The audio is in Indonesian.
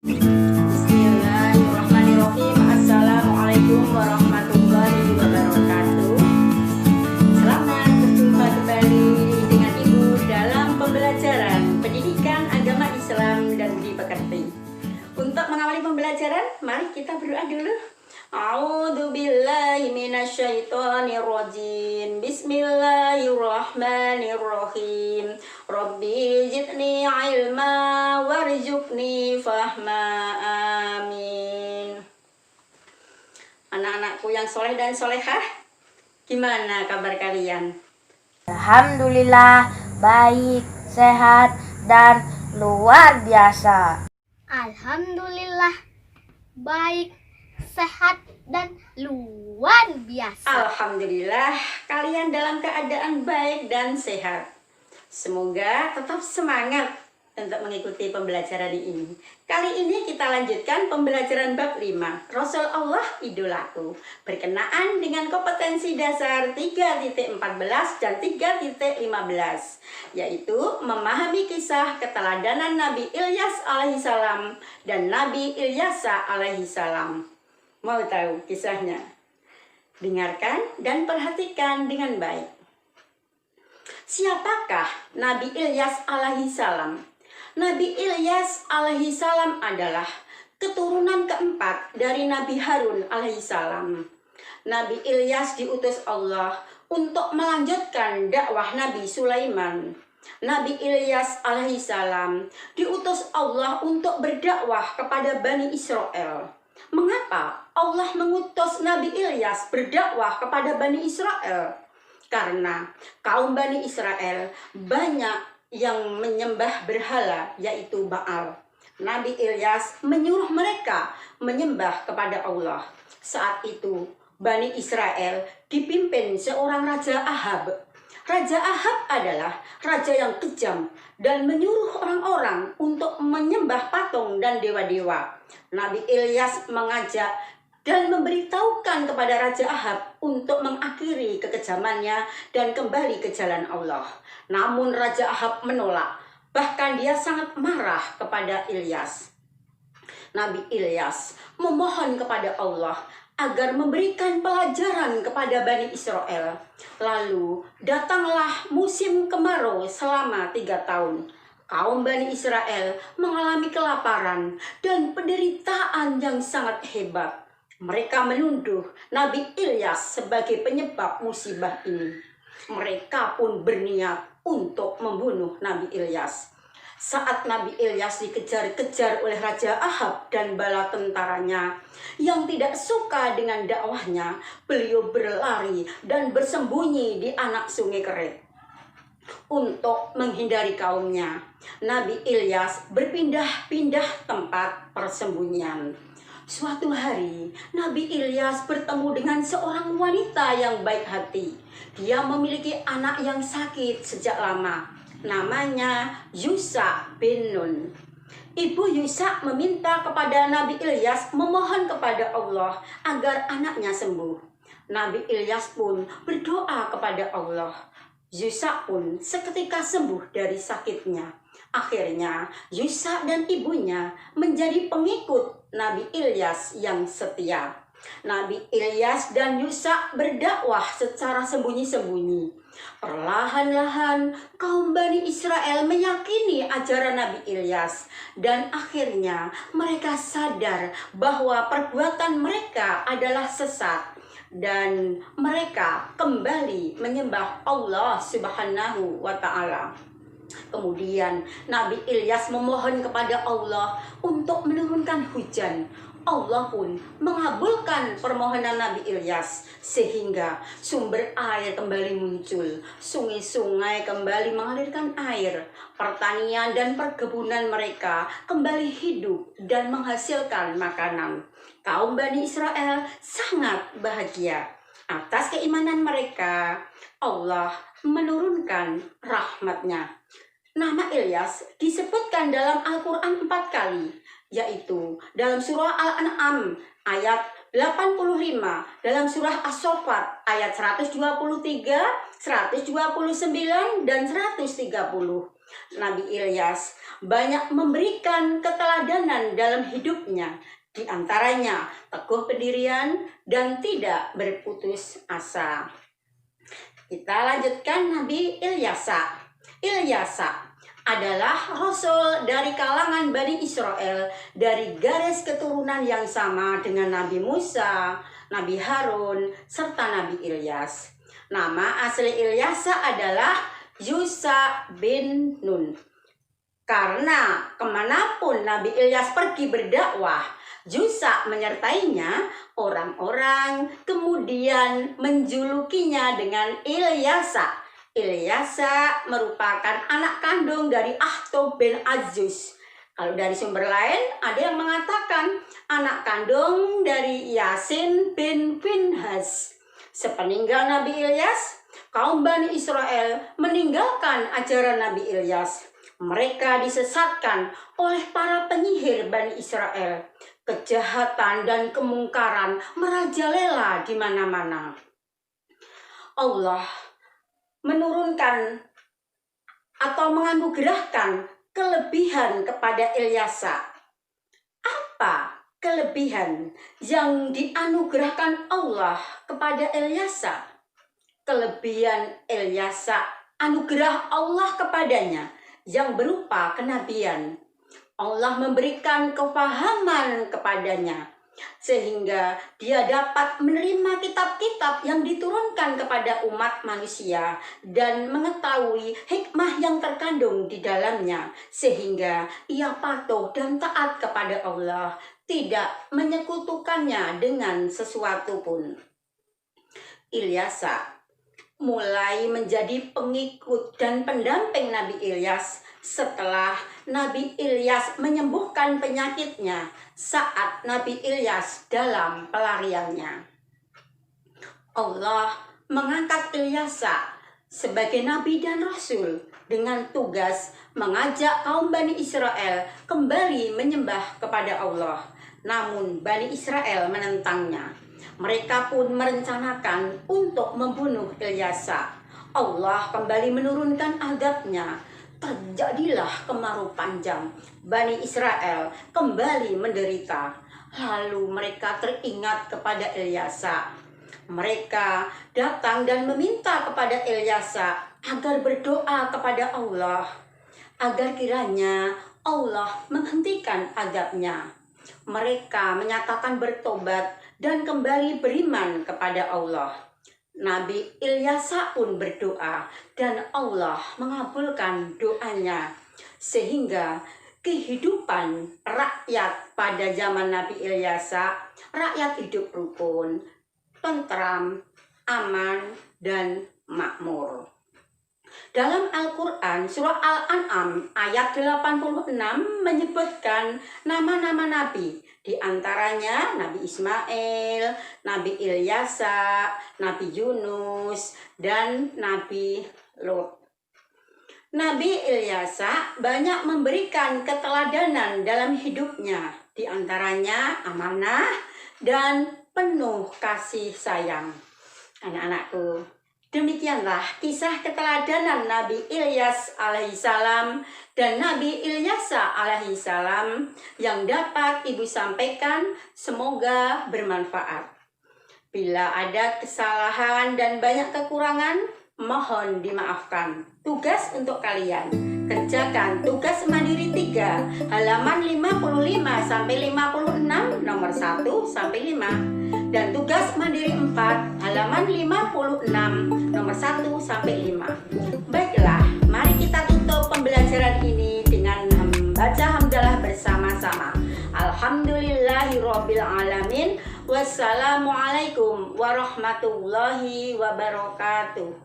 Bismillahirrahmanirrahim. Assalamualaikum warahmatullahi wabarakatuh. Selamat berjumpa kembali dengan Ibu dalam pembelajaran pendidikan agama Islam dan budi pekerti. Untuk mengawali pembelajaran, mari kita berdoa dulu. A'udzubillahi minasyaitonirrajim. Bismillahirrahmanirrahim. Rabbi zidni ilma warzuqni fahma. Amin. Anak-anakku yang soleh dan solehah, gimana kabar kalian? Alhamdulillah, baik, sehat, dan luar biasa. Alhamdulillah, baik, sehat, dan luar biasa. Alhamdulillah, kalian dalam keadaan baik dan sehat. Semoga tetap semangat untuk mengikuti pembelajaran ini. Kali ini kita lanjutkan pembelajaran bab 5, Rasul Allah Idolaku, berkenaan dengan kompetensi dasar 3.14 dan 3.15, yaitu memahami kisah keteladanan Nabi Ilyas alaihissalam dan Nabi Ilyasa alaihissalam. Mau tahu kisahnya? Dengarkan dan perhatikan dengan baik. Siapakah Nabi Ilyas alaihissalam? Nabi Ilyas alaihissalam adalah keturunan keempat dari Nabi Harun alaihissalam. Nabi Ilyas diutus Allah untuk melanjutkan dakwah Nabi Sulaiman. Nabi Ilyas alaihissalam diutus Allah untuk berdakwah kepada Bani Israel. Mengapa Allah mengutus Nabi Ilyas berdakwah kepada Bani Israel? Karena kaum Bani Israel banyak yang menyembah berhala, yaitu Baal. Nabi Ilyas menyuruh mereka menyembah kepada Allah. Saat itu Bani Israel dipimpin seorang Raja Ahab. Raja Ahab adalah raja yang kejam dan menyuruh orang-orang untuk menyembah patung dan dewa-dewa. Nabi Ilyas mengajak dan memberitahukan kepada Raja Ahab untuk mengakhiri kekejamannya dan kembali ke jalan Allah. Namun Raja Ahab menolak, bahkan dia sangat marah kepada Ilyas. Nabi Ilyas memohon kepada Allah agar memberikan pelajaran kepada Bani Israel. Lalu datanglah musim kemarau selama 3 tahun. Kaum Bani Israel mengalami kelaparan dan penderitaan yang sangat hebat. Mereka menuduh Nabi Ilyas sebagai penyebab musibah ini. Mereka pun berniat untuk membunuh Nabi Ilyas. Saat Nabi Ilyas dikejar-kejar oleh Raja Ahab dan bala tentaranya yang tidak suka dengan dakwahnya, beliau berlari dan bersembunyi di anak sungai Kerit. Untuk menghindari kaumnya, Nabi Ilyas berpindah-pindah tempat persembunyian. Suatu hari, Nabi Ilyas bertemu dengan seorang wanita yang baik hati. Dia memiliki anak yang sakit sejak lama. Namanya Yusa bin Nun. Ibu Yusa meminta kepada Nabi Ilyas memohon kepada Allah agar anaknya sembuh. Nabi Ilyas pun berdoa kepada Allah. Yusa pun seketika sembuh dari sakitnya. Akhirnya Yusa dan ibunya menjadi pengikut Nabi Ilyas yang setia. Nabi Ilyas dan Yusa berdakwah secara sembunyi-sembunyi. Perlahan-lahan kaum Bani Israel meyakini ajaran Nabi Ilyas dan akhirnya mereka sadar bahwa perbuatan mereka adalah sesat dan mereka kembali menyembah Allah Subhanahu wa Ta'ala. Kemudian Nabi Ilyas memohon kepada Allah untuk menurunkan hujan. Allah pun mengabulkan permohonan Nabi Ilyas sehingga sumber air kembali muncul, sungai-sungai kembali mengalirkan air, pertanian dan perkebunan mereka kembali hidup dan menghasilkan makanan. Kaum Bani Israel sangat bahagia atas keimanan mereka. Allah menurunkan rahmatnya. Nama Ilyas disebutkan dalam Al-Quran 4 kali, yaitu dalam surah Al-An'am ayat 85, dalam surah As-Saffat ayat 123, 129, dan 130. Nabi Ilyas banyak memberikan keteladanan dalam hidupnya, di antaranya teguh pendirian dan tidak berputus asa. Kita lanjutkan Nabi Ilyasa. Ilyasa adalah rasul dari kalangan Bani Israel dari garis keturunan yang sama dengan Nabi Musa, Nabi Harun, serta Nabi Ilyas. Nama asli Ilyasa adalah Yusha bin Nun. Karena kemanapun Nabi Ilyas pergi berdakwah, Yusha menyertainya, orang-orang kemudian menjulukinya dengan Ilyasa. Ilyasa merupakan anak kandung dari Ahtub bin Azus. Kalau dari sumber lain ada yang mengatakan anak kandung dari Yasin bin Finhas. Sepeninggal Nabi Ilyas, kaum Bani Israel meninggalkan ajaran Nabi Ilyas. Mereka disesatkan oleh para penyihir Bani Israel. Kejahatan dan kemungkaran merajalela di mana-mana. Allah menurunkan atau menganugerahkan kelebihan kepada Ilyasa. Apa kelebihan yang dianugerahkan Allah kepada Ilyasa? Kelebihan Ilyasa, anugerah Allah kepadanya yang berupa kenabian. Allah memberikan kefahaman kepadanya sehingga dia dapat menerima kitab-kitab yang diturunkan kepada umat manusia dan mengetahui hikmah yang terkandung di dalamnya, sehingga ia patuh dan taat kepada Allah, tidak menyekutukannya dengan sesuatu pun. Ilyasa mulai menjadi pengikut dan pendamping Nabi Ilyas setelah Nabi Ilyas menyembuhkan penyakitnya saat Nabi Ilyas dalam pelariannya. Allah mengangkat Ilyasa sebagai nabi dan rasul dengan tugas mengajak kaum Bani Israel kembali menyembah kepada Allah. Namun Bani Israel menentangnya. Mereka pun merencanakan untuk membunuh Ilyasa. Allah kembali menurunkan azabnya. Terjadilah kemarau panjang. Bani Israel kembali menderita. Lalu mereka teringat kepada Ilyasa. Mereka datang dan meminta kepada Ilyasa agar berdoa kepada Allah, agar kiranya Allah menghentikan azabnya. Mereka menyatakan bertobat dan kembali beriman kepada Allah. Nabi Ilyasa pun berdoa dan Allah mengabulkan doanya, sehingga kehidupan rakyat pada zaman Nabi Ilyasa, rakyat hidup rukun, tentram, aman, dan makmur. Dalam Al-Quran, surah Al-An'am ayat 86 menyebutkan nama-nama nabi. Di antaranya Nabi Ismail, Nabi Ilyasa, Nabi Yunus, dan Nabi Lut. Nabi Ilyasa banyak memberikan keteladanan dalam hidupnya. Di antaranya amanah dan penuh kasih sayang. Anak-anakku, demikianlah kisah keteladanan Nabi Ilyas alaihissalam dan Nabi Ilyasa alaihissalam yang dapat Ibu sampaikan, semoga bermanfaat. Bila ada kesalahan dan banyak kekurangan, mohon dimaafkan. Tugas untuk kalian, kerjakan tugas mandiri 3, halaman 55 sampai 56, nomor 1 sampai 5. Dan tugas mandiri 4, halaman 56, nomor 1 sampai 5. Baiklah, mari kita tutup pembelajaran ini dengan membaca hamdalah bersama-sama. Alhamdulillahirabbil alamin. Wassalamualaikum warahmatullahi wabarakatuh.